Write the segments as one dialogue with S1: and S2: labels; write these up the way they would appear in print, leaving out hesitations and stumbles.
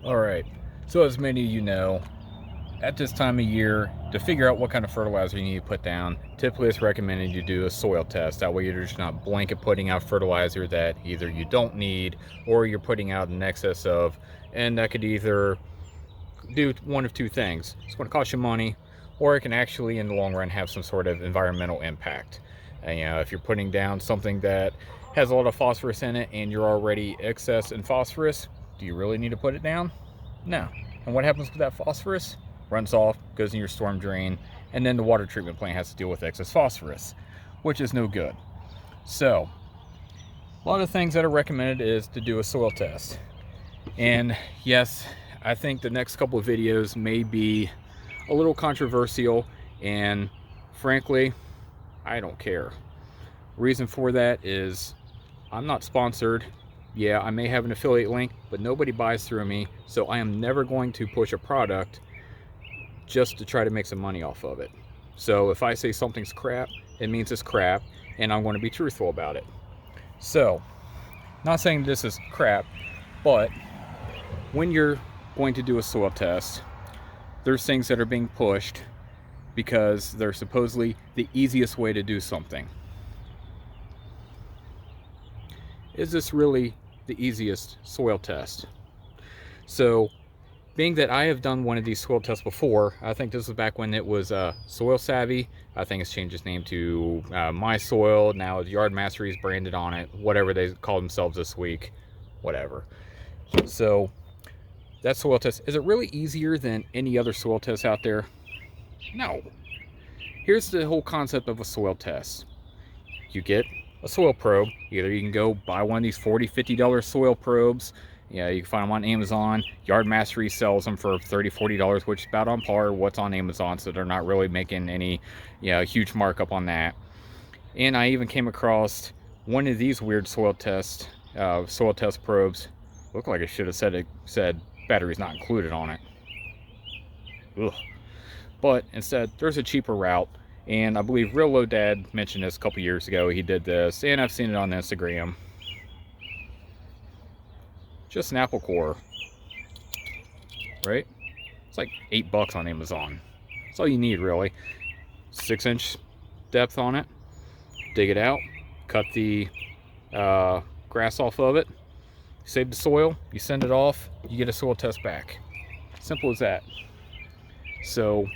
S1: All right, so as many of you know, at this time of year, to figure out what kind of fertilizer you need to put down, typically it's recommended you do a soil test. That way you're just not blanket putting out fertilizer that either you don't need or you're putting out in excess of, and that could either do one of two things. It's going to cost you money, or it can actually in the long run have some sort of environmental impact. If you're putting down something that has a lot of phosphorus in it and you're already excess in phosphorus, do you really need to put it down? No. And what happens with that phosphorus? Runs off, goes in your storm drain, and then the water treatment plant has to deal with excess phosphorus, which is no good. So a lot of things that are recommended is to do a soil test. And yes, I think the next couple of videos may be a little controversial, and frankly, I don't care. Reason for that is I'm not sponsored. Yeah, I may have an affiliate link, but nobody buys through me, so I am never going to push a product just to try to make some money off of it. So if I say something's crap, it means it's crap, and I'm going to be truthful about it. So, not saying this is crap, but when you're going to do a soil test, there's things that are being pushed because they're supposedly the easiest way to do something. Is this really the easiest soil test? So, being that I have done one of these soil tests before, I think this was back when it was Soil Savvy. I think it's changed its name to MySoil. Now YardMastery is branded on it. Whatever they call themselves this week, whatever. So that soil test, is it really easier than any other soil test out there? No. Here's the whole concept of a soil test. You get a soil probe. Either you can go buy one of these $40, $50 soil probes. Yeah, you can find them on Amazon. YardMastery sells them for $30, $40, which is about on par with what's on Amazon, so they're not really making any, huge markup on that. And I even came across one of these weird soil test probes. Looked like it should have said batteries not included on it. Ugh. But instead, there's a cheaper route. And I believe Real Low Dad mentioned this a couple years ago. He did this, and I've seen it on Instagram. Just an apple core, right? It's like $8 on Amazon. That's all you need, really. 6-inch depth on it. Dig it out. Cut the grass off of it. Save the soil. You send it off. You get a soil test back. Simple as that. So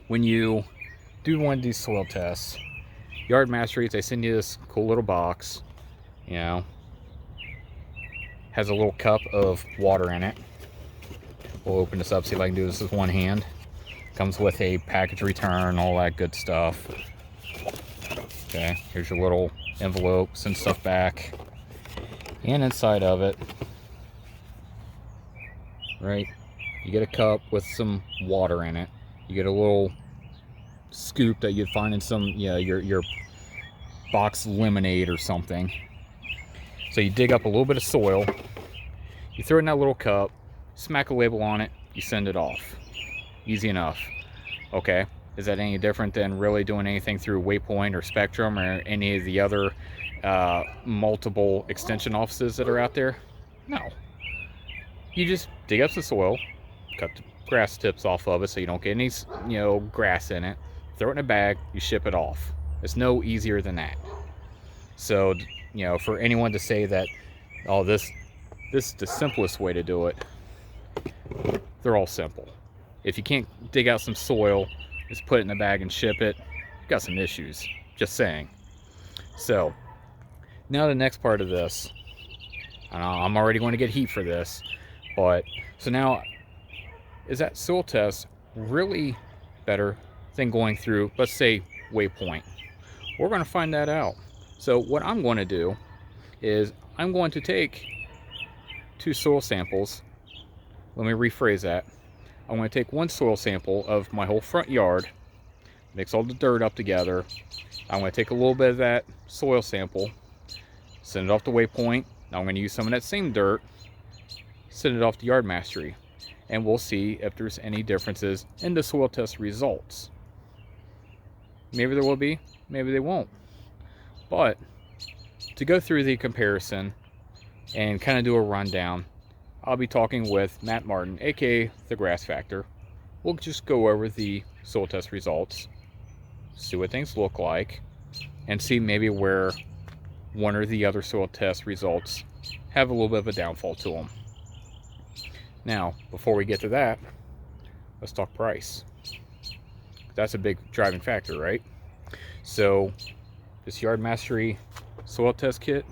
S1: when you do one of these soil tests, YardMastery, they send you this cool little box. Has a little cup of water in it. We'll open this up, see if I can do this with one hand. Comes with a package return, all that good stuff. Okay, here's your little envelope, send stuff back. And inside of it, right, you get a cup with some water in it. You get a little scoop that you'd find in some, your box lemonade or something. So you dig up a little bit of soil, you throw it in that little cup, smack a label on it, you send it off. Easy enough. Okay, is that any different than really doing anything through Waypoint or Spectrum or any of the other multiple extension offices that are out there? No. You just dig up some soil, cut the grass tips off of it so you don't get any, grass in it, throw it in a bag, you ship it off. It's no easier than that. So, for anyone to say that, oh, this is the simplest way to do it, they're all simple. If you can't dig out some soil, just put it in a bag and ship it, you've got some issues. Just saying. So, now the next part of this, I'm already going to get heat for this, but, so now, is that soil test really better than going through, let's say, Waypoint? We're going to find that out. So what I'm going to do is I'm going to take 2 soil samples. Let me rephrase that. I'm going to take 1 soil sample of my whole front yard, mix all the dirt up together. I'm going to take a little bit of that soil sample, send it off to Waypoint. Now I'm going to use some of that same dirt, send it off to YardMastery, and we'll see if there's any differences in the soil test results. Maybe there will be, maybe they won't. But to go through the comparison and kind of do a rundown, I'll be talking with Matt Martin, aka the Grass Factor. We'll just go over the soil test results, see what things look like, and see maybe where one or the other soil test results have a little bit of a downfall to them. Now, before we get to that, let's talk price. That's a big driving factor, right? So this YardMastery soil test kit,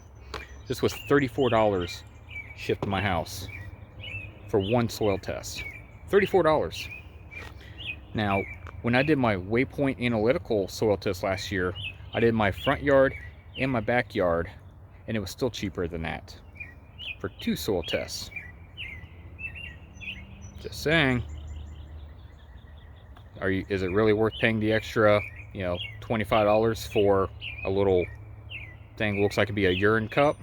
S1: this was $34 shipped to my house for one soil test. $34. Now, when I did my Waypoint analytical soil test last year, I did my front yard and my backyard, and it was still cheaper than that for 2 soil tests. Just saying. Is it really worth paying the extra, $25 for a little thing that looks like it'd be a urine cup?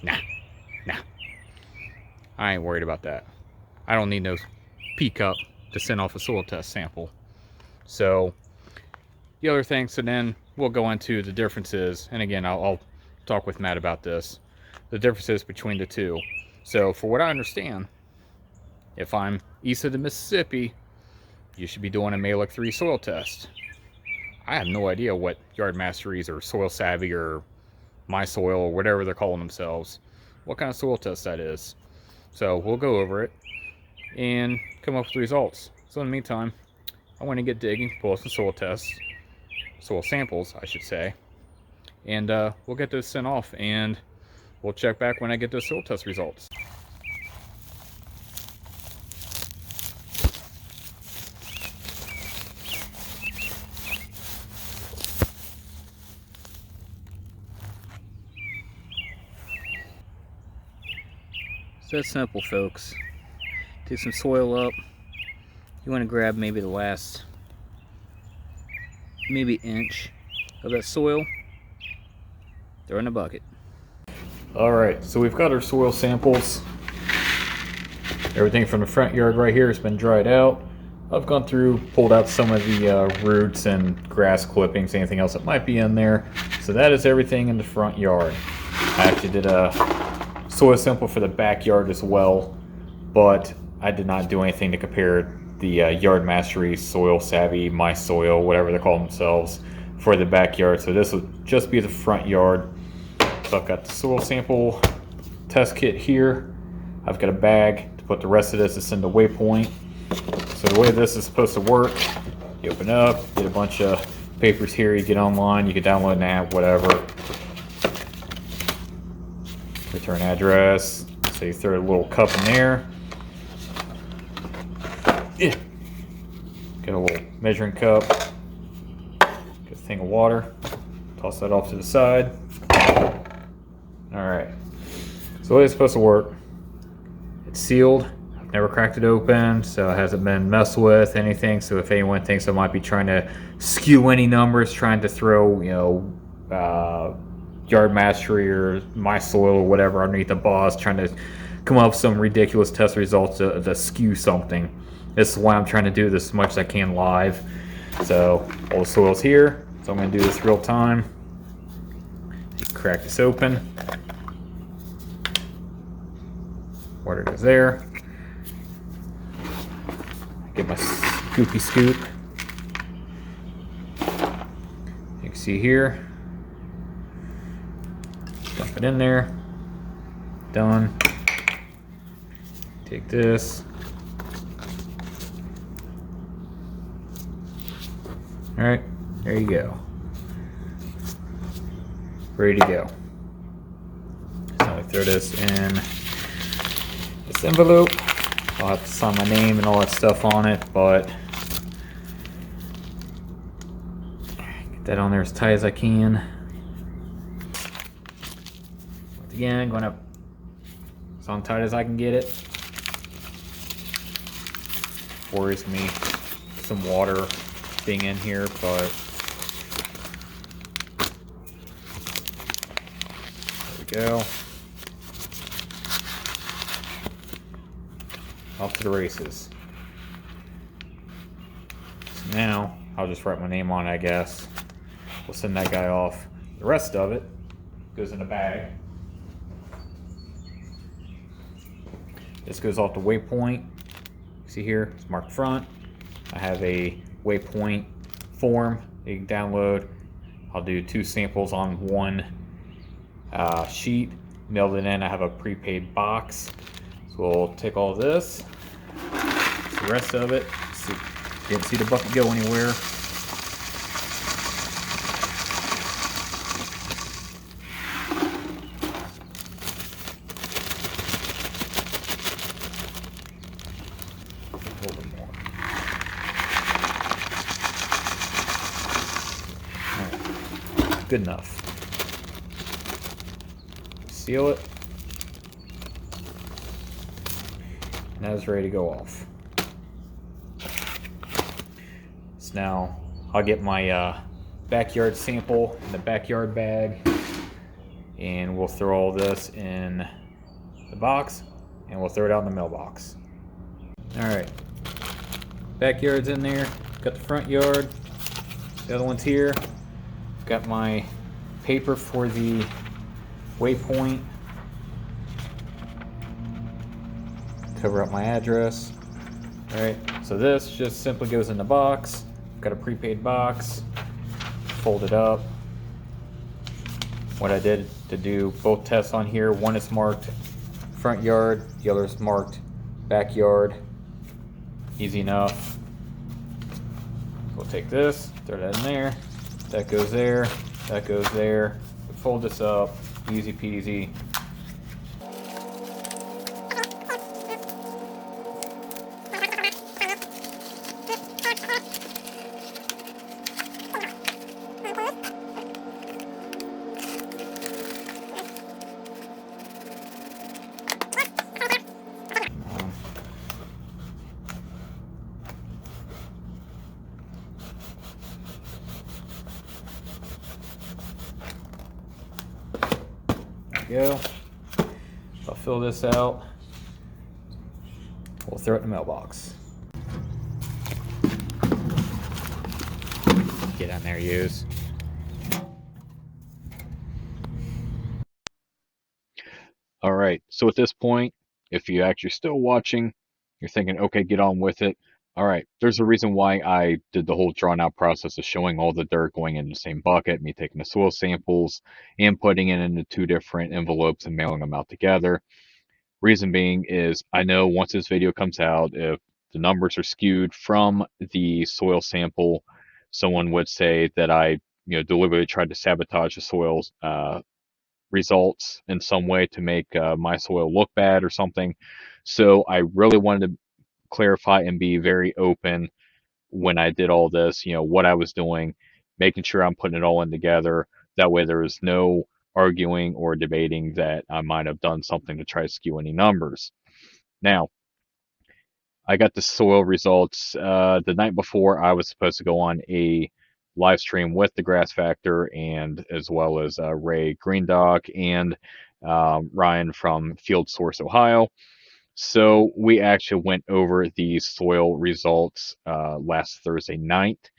S1: Nah. I ain't worried about that. I don't need no pee cup to send off a soil test sample. So the other thing, so then we'll go into the differences, and again, I'll talk with Matt about this, the differences between the two. So for what I understand, if I'm east of the Mississippi, you should be doing a Malic 3 soil test. I have no idea what YardMasteries or Soil Savvy or MySoil or whatever they're calling themselves, what kind of soil test that is. So we'll go over it and come up with results. So in the meantime, I want to get digging, pull up some soil tests, soil samples, I should say, and we'll get those sent off, and we'll check back when I get those soil test results. So that's simple, folks. Take some soil up. You want to grab maybe the last inch of that soil, throw in a bucket. Alright, so we've got our soil samples. Everything from the front yard right here has been dried out. I've gone through, pulled out some of the roots and grass clippings, anything else that might be in there. So that is everything in the front yard. I actually did a soil sample for the backyard as well, but I did not do anything to compare the YardMastery, Soil Savvy, MySoil, whatever they call themselves, for the backyard. So this will just be the front yard. So I've got the soil sample test kit here. I've got a bag to put the rest of this. It's in the Waypoint. So the way this is supposed to work, you open up, get a bunch of papers here. You get online, you can download an app, whatever. Return address. So you throw a little cup in there. Yeah. Get a little measuring cup. Get a thing of water. Toss that off to the side. Alright. So the way it's supposed to work, it's sealed. I've never cracked it open, so it hasn't been messed with, anything. So if anyone thinks I might be trying to skew any numbers, trying to throw, YardMastery or MySoil or whatever underneath the boss, trying to come up with some ridiculous test results to skew something. This is why I'm trying to do this as much as I can live. So all the soil's here, so I'm going to do this real time. Crack this open. Water goes there. Get my scoopy scoop. You can see here. Dump it in there. Done. Take this. Alright, there you go. Ready to go. So I throw this in this envelope. I'll have to sign my name and all that stuff on it, but get that on there as tight as I can. Once again, I'm going to as on tight as I can get it. Worries me some water being in here, but there we go. Off to the races. So now I'll just write my name on it, I guess. We'll send that guy off. The rest of it goes in a bag. This goes off to Waypoint. See here, it's marked front. I have a Waypoint form that you can download. I'll do 2 samples on one sheet, mail it in. I have a prepaid box. So we'll take all this, the rest of it. See, didn't see the bucket go anywhere. A little bit more. All right. Good enough. Seal it. Now it's ready to go off. So now I'll get my backyard sample in the backyard bag, and we'll throw all this in the box, and we'll throw it out in the mailbox. All right, backyard's in there. Got the front yard. The other one's here. Got my paper for the Waypoint. Cover up my address. Alright, so this just simply goes in the box. Got a prepaid box. Fold it up. What I did to do both tests on here, one is marked front yard, the other is marked backyard. Easy enough. We'll take this, throw that in there. That goes there, that goes there. Fold this up, easy peasy. Go. I'll fill this out. We'll throw it in the mailbox. Get on there, use.
S2: All right, so at this point, if you're actually still watching, you're thinking, okay, get on with it. All right, there's a reason why I did the whole drawn out process of showing all the dirt going in the same bucket, me taking the soil samples and putting it into 2 different envelopes and mailing them out together. Reason being is I know once this video comes out, if the numbers are skewed from the soil sample, someone would say that I, deliberately tried to sabotage the soil's results in some way to make my soil look bad or something. So I really wanted to clarify and be very open when I did all this, what I was doing, making sure I'm putting it all in together. That way there was no arguing or debating that I might have done something to try to skew any numbers. Now, I got the soil results the night before. I was supposed to go on a live stream with the Grass Factor and as well as Ray Greendog and Ryan from Field Source, Ohio. So we actually went over the soil results last Thursday night.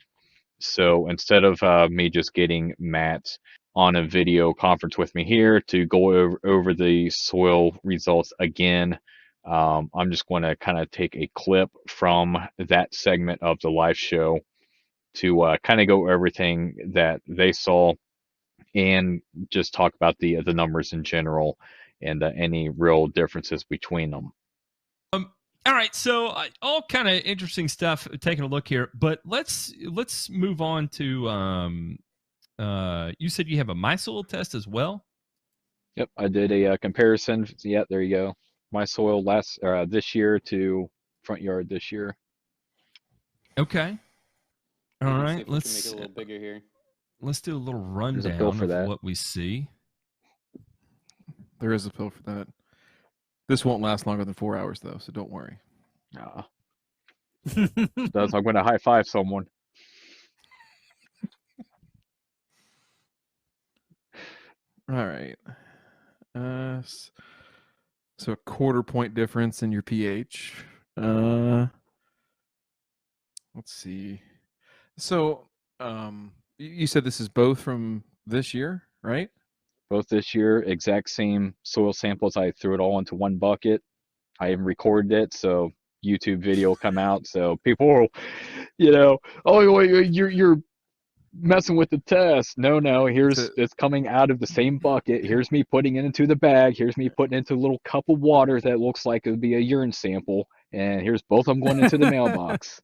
S2: So instead of me just getting Matt on a video conference with me here to go over the soil results again, I'm just going to kind of take a clip from that segment of the live show to kind of go over everything that they saw and just talk about the numbers in general and any real differences between them.
S3: All right, so all kind of interesting stuff. Taking a look here, but let's move on to. You said you have a MySoil test as well.
S2: Yep, I did a comparison. Yeah, there you go. MySoil this year to front yard this year.
S3: Okay. All right,
S4: let's make it a little bigger here.
S3: Let's do a little rundown of what we see.
S4: There is a pill for that. This won't last longer than 4 hours, though, so don't worry.
S2: Does I'm going to high five someone.
S4: All right. So a 1/4 point difference in your pH. Let's see. So you said this is both from this year, right?
S2: Both this year, exact same soil samples. I threw it all into one bucket I even recorded it, so YouTube video will come out. So people will, you know, oh, you're messing with the test. No,
S4: So,
S2: it's coming out of the same bucket. Here's me putting it into the bag. Here's me putting it into a little cup of water that looks like it would be a urine sample. And here's both of them going into the mailbox.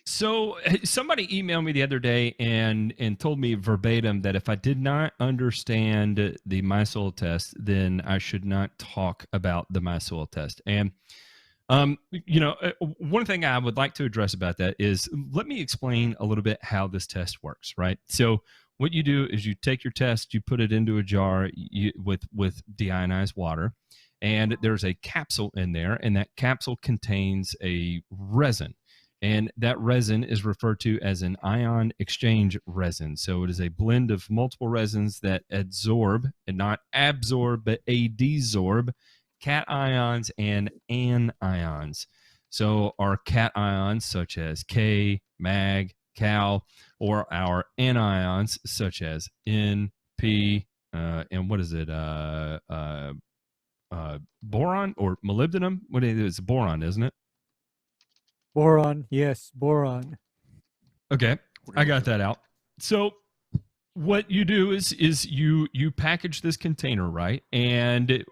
S3: So somebody emailed me the other day and told me verbatim that if I did not understand the MySoil test, then I should not talk about the MySoil test. And one thing I would like to address about that is let me explain a little bit how this test works, right? So what you do is you take your test, you put it into a jar with deionized water, and there's a capsule in there, and that capsule contains a resin. And that resin is referred to as an ion exchange resin. So it is a blend of multiple resins that adsorb, and not absorb, but adsorb cations and anions. So our cations, such as K, Mag, Cal, or our anions, such as N, P, and what is it? Boron or molybdenum? What is it? It's boron, isn't it?
S5: Boron, yes, boron.
S3: Okay, I got that out. So what you do is you package this container, right? And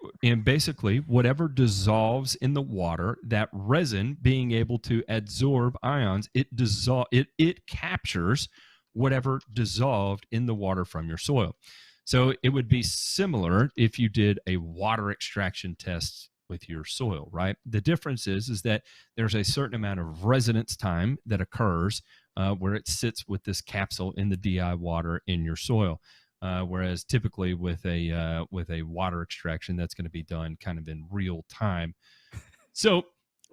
S3: basically whatever dissolves in the water, that resin being able to adsorb ions, it captures whatever dissolved in the water from your soil. So it would be similar if you did a water extraction test with your soil, right? The difference is that there's a certain amount of residence time that occurs where it sits with this capsule in the DI water in your soil. Whereas typically with a water extraction, that's going to be done kind of in real time. So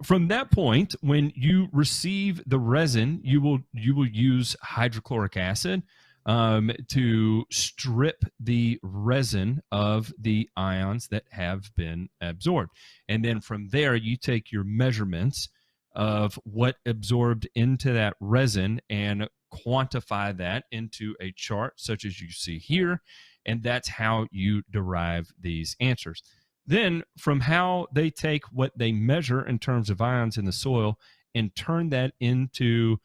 S3: from that point, when you receive the resin, you will use hydrochloric acid to strip the resin of the ions that have been absorbed. And then from there, you take your measurements of what absorbed into that resin and quantify that into a chart such as you see here. And that's how you derive these answers. Then from how they take what they measure in terms of ions in the soil and turn that into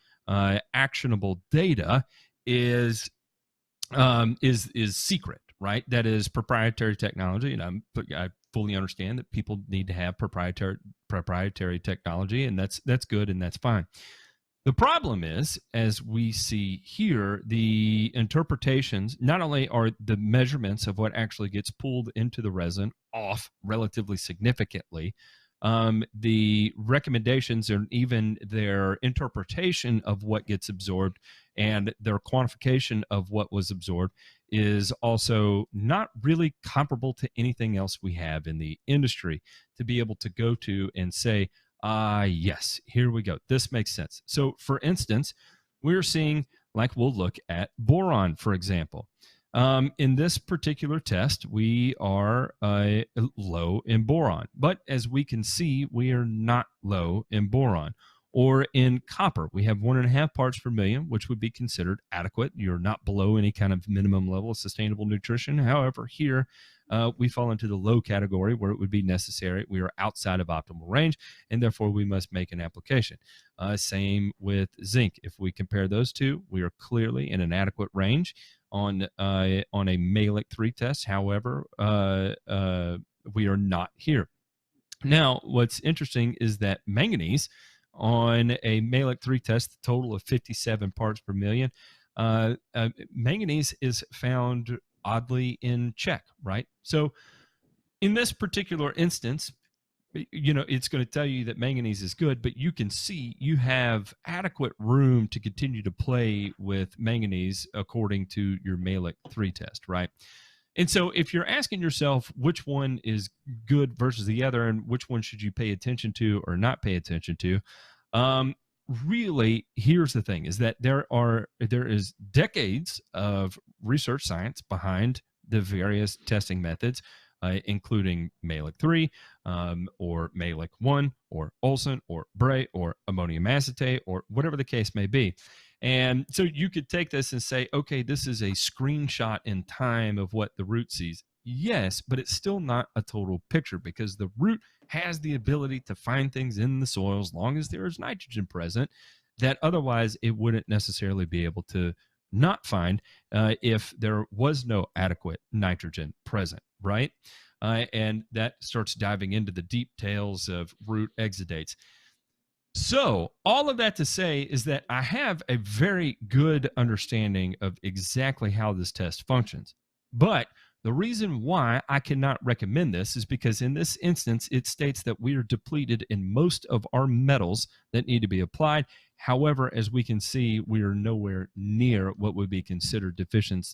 S3: actionable data is secret, right? That is proprietary technology, and I fully understand that people need to have proprietary technology, and that's good and that's fine. The problem is, as we see here, the interpretations, not only are the measurements of what actually gets pulled into the resin off relatively significantly, the recommendations and even their interpretation of what gets absorbed and their quantification of what was absorbed is also not really comparable to anything else we have in the industry to be able to go to and say, yes, here we go. This makes sense. So for instance, we're seeing, like we'll look at boron, for example. In this particular test, we are low in boron, but as we can see, we are not low in boron. Or in copper, we have 1.5 parts per million, which would be considered adequate. You're not below any kind of minimum level of sustainable nutrition. However, here we fall into the low category where it would be necessary. We are outside of optimal range, and therefore we must make an application. Same with zinc. If we compare those two, we are clearly in an adequate range on a Malick 3 test. However, we are not here. Now, what's interesting is that manganese on a Malick 3 test, the total of 57 parts per million, manganese is found oddly in check, right? So in this particular instance, it's going to tell you that manganese is good, but you can see you have adequate room to continue to play with manganese according to your Malick 3 test, right? And so if you're asking yourself which one is good versus the other and which one should you pay attention to or not pay attention to, really, here's the thing, is that there is decades of research science behind the various testing methods, including Malick 3, or Malick 1, or Olsen, or Bray, or ammonium acetate, or whatever the case may be. And so you could take this and say, okay, this is a screenshot in time of what the root sees. Yes, but it's still not a total picture because the root has the ability to find things in the soil as long as there is nitrogen present that otherwise it wouldn't necessarily be able to not find if there was no adequate nitrogen present, right? And that starts diving into the details of root exudates. So, all of that to say is that I have a very good understanding of exactly how this test functions. But the reason why I cannot recommend this is because in this instance, it states that we are depleted in most of our metals that need to be applied. However, as we can see, we are nowhere near what would be considered deficient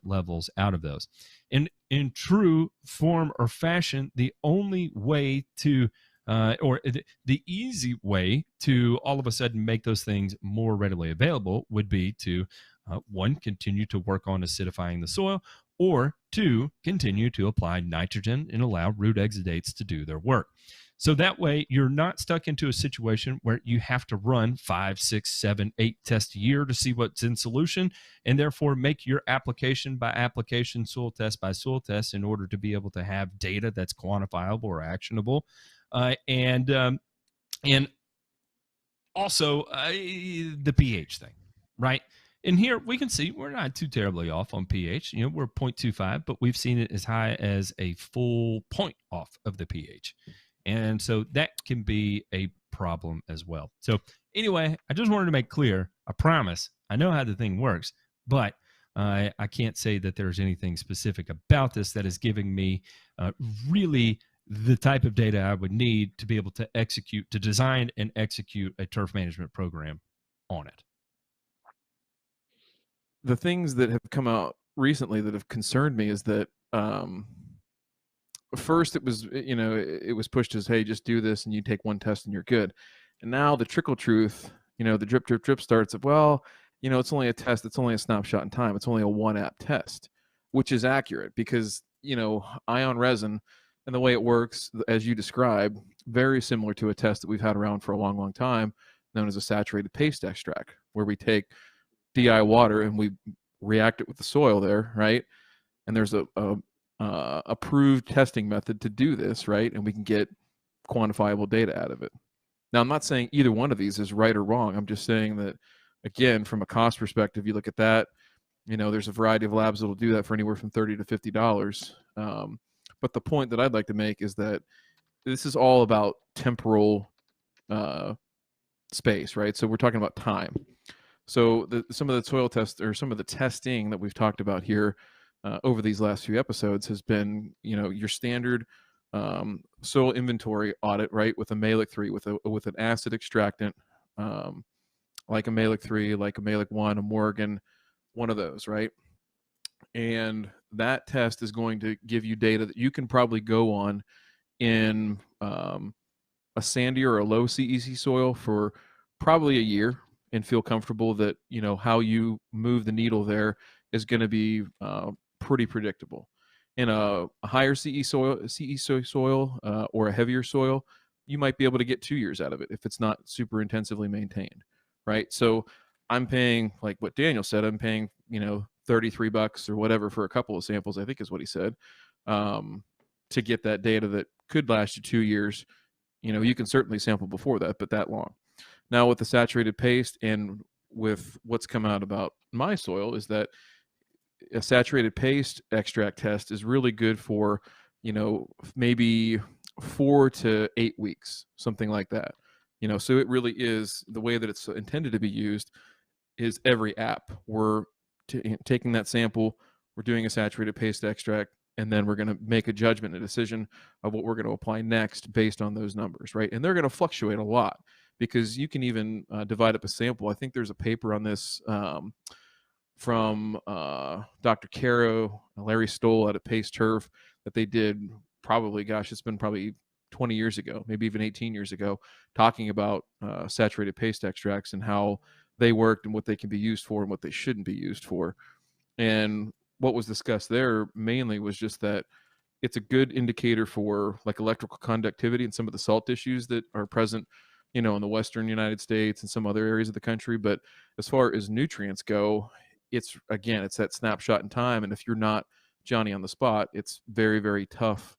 S3: levels out of those. In true form or fashion, the only way to or the easy way to all of a sudden make those things more readily available would be to one, continue to work on acidifying the soil, or two, continue to apply nitrogen and allow root exudates to do their work. So that way you're not stuck into a situation where you have to run 5, 6, 7, 8 tests a year to see what's in solution, and therefore make your application by application, soil test by soil test in order to be able to have data that's quantifiable or actionable. And also the pH thing, right? And here we can see we're not too terribly off on pH. You know, we're 0.25, but we've seen it as high as a full point off of the pH. And so that can be a problem as well. So anyway, I just wanted to make clear, I promise, I know how the thing works, but I can't say that there's anything specific about this that is giving me really the type of data I would need to be able to design and execute a turf management program on it.
S4: The things that have come out recently that have concerned me is that first it was pushed as, hey, just do this and you take one test and you're good. And now the trickle truth, the drip, drip, drip starts of, well, it's only a test. It's only a snapshot in time. It's only a one app test, which is accurate because, ion resin and the way it works, as you described, very similar to a test that we've had around for a long, long time, known as a saturated paste extract, where we take DI water and we react it with the soil there, right? And there's a approved testing method to do this, right? And we can get quantifiable data out of it. Now, I'm not saying either one of these is right or wrong. I'm just saying that, again, from a cost perspective, you look at that, there's a variety of labs that will do that for anywhere from $30 to $50. But the point that I'd like to make is that this is all about temporal space, right? So we're talking about time. So some of the soil tests or some of the testing that we've talked about here over these last few episodes has been, your standard soil inventory audit, right? With a Malic 3, with an acid extractant, like a Malic 3, like a Malic 1, a Morgan, one of those, right? And that test is going to give you data that you can probably go on in a sandy or a low CEC soil for probably a year and feel comfortable that, how you move the needle there is going to be pretty predictable. In a higher CE soil or a heavier soil, you might be able to get 2 years out of it if it's not super intensively maintained, right? So I'm paying, like what Daniel said, I'm paying, $33 or whatever for a couple of samples, I think is what he said, to get that data that could last you 2 years. You can certainly sample before that, but that long. Now with the saturated paste and with what's come out about MySoil is that a saturated paste extract test is really good for, maybe 4 to 8 weeks, something like that. So it really is the way that it's intended to be used is every app. We're taking that sample, we're doing a saturated paste extract, and then we're going to make a judgment, a decision of what we're going to apply next based on those numbers, right? And they're going to fluctuate a lot because you can even divide up a sample. I think there's a paper on this from Dr. Caro, Larry Stoll out at Pace Turf that they did it's been probably 20 years ago, maybe even 18 years ago, talking about saturated paste extracts and how they worked and what they can be used for and what they shouldn't be used for. And what was discussed there mainly was just that it's a good indicator for like electrical conductivity and some of the salt issues that are present, in the Western United States and some other areas of the country. But as far as nutrients go, it's that snapshot in time. And if you're not Johnny on the spot, it's very, very tough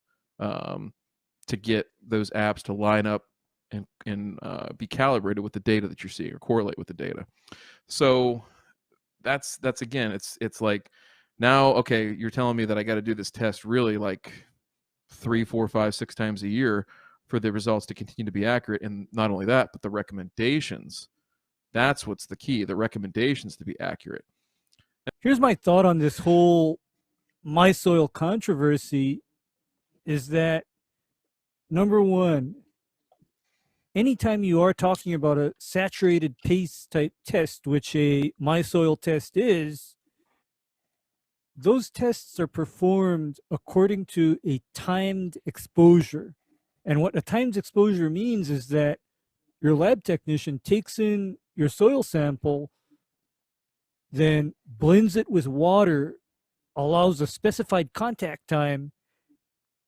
S4: to get those apps to line up and be calibrated with the data that you're seeing or correlate with the data. So that's again, it's like, now, okay, you're telling me that I got to do this test really like 3, 4, 5, 6 times a year for the results to continue to be accurate. And not only that, but the recommendations. That's what's the key, the recommendations to be accurate.
S5: Here's my thought on this whole MySoil controversy is that, number one, anytime you are talking about a saturated paste type test, which a MySoil test is, those tests are performed according to a timed exposure. And what a timed exposure means is that your lab technician takes in your soil sample, then blends it with water, allows a specified contact time,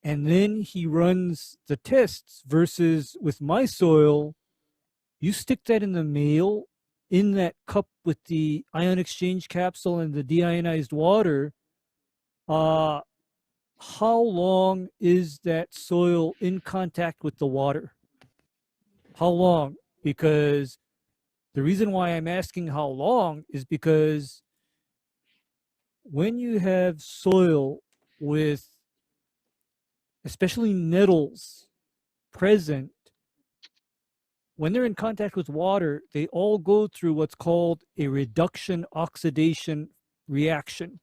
S5: and then he runs the tests. Versus with MySoil, you stick that in the mail, in that cup with the ion exchange capsule and the deionized water. How long is that soil in contact with the water? How long? Because the reason why I'm asking how long is because when you have soil with especially nettles present, when they're in contact with water, they all go through what's called a reduction oxidation reaction.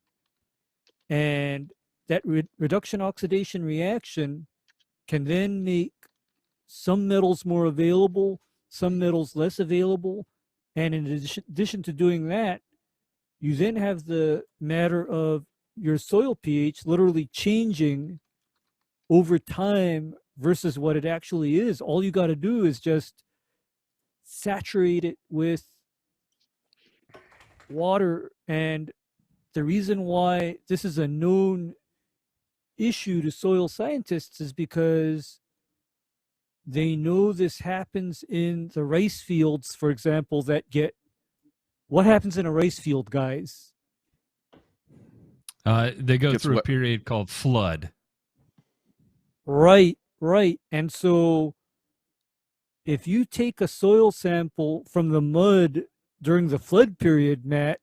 S5: And that reduction oxidation reaction can then make some metals more available, some metals less available. And in addition to doing that, you then have the matter of your soil pH literally changing over time versus what it actually is. All you got to do is just saturate it with water. And the reason why this is a known issue to soil scientists is because they know this happens in the rice fields, for example, that get, what happens in a rice field, guys?
S3: They go
S4: Gets
S3: through a
S4: wet.
S3: period called flood.
S5: Right. And so if you take a soil sample from the mud during the flood period, Matt,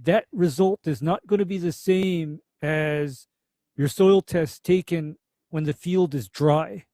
S5: that result is not going to be the same as your soil test taken when the field is dry.